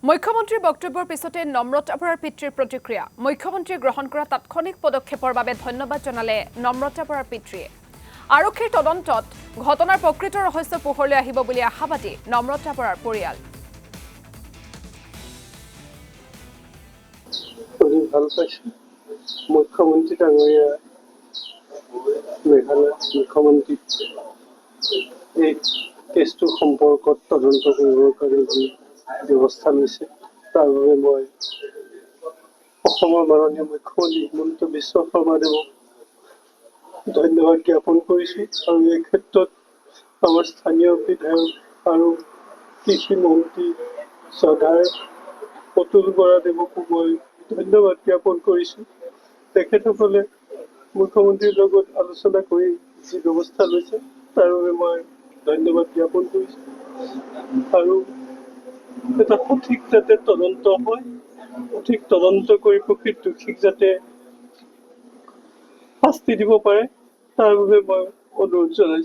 মুখ্যমন্ত্ৰীৰ বক্তব্যৰ পিছতে নম্ৰতা বৰাৰ পিতৃৰ প্ৰতিক্ৰিয়া। মুখ্যমন্ত্ৰীয়ে গ্ৰহণ কৰা তাৎক্ষণিক পদক্ষেপৰ বাবে ধন্যবাদ জনালে নম্ৰতা বৰাৰ পিতৃয়ে। আৰক্ষীৰ তদন্তত ঘটনাৰ প্ৰকৃত ৰহস্য পোহৰলৈ আহিব বুলি আশাবাদী নম্ৰতা বৰাৰ পৰিয়াল। ভাল পাইছো মুখ্যমন্ত্ৰী ডাঙৰীয়া মেঘালয় মুখ্যমন্ত্ৰী এই কেছটো সম্পৰ্কত তদন্ত কৰিবৰ কাৰণে যি ব্যৱস্থা লৈছে তাৰ বাবে মই অসমৰ মাননীয় মুখ্যমন্ত্ৰী হিমন্ত বিশ্ব শৰ্মাদেৱক ধন্যবাদ জ্ঞাপন কৰিছো আৰু এই ক্ষেত্ৰত আমাৰ স্থানীয় বিধায়ক আৰু কৃষি মন্ত্ৰী শ্ৰদ্ধাৰ অতুল বৰাদেৱকো মই ধন্যবাদ জ্ঞাপন কৰিছো। তেখেতসকলে মুখ্যমন্ত্ৰীৰ লগত আলোচনা কৰি যি ব্যৱস্থা লৈছে তাৰ বাবে মই ধন্যবাদ জ্ঞাপন কৰিছো আৰু এটা সঠিক যাতে তদন্ত হয়, সঠিক তদন্ত কৰি প্ৰকৃত দোষীক যাতে শাস্তি দিব পাৰে তাৰ বাবে মই অনুৰোধ জনাইছো।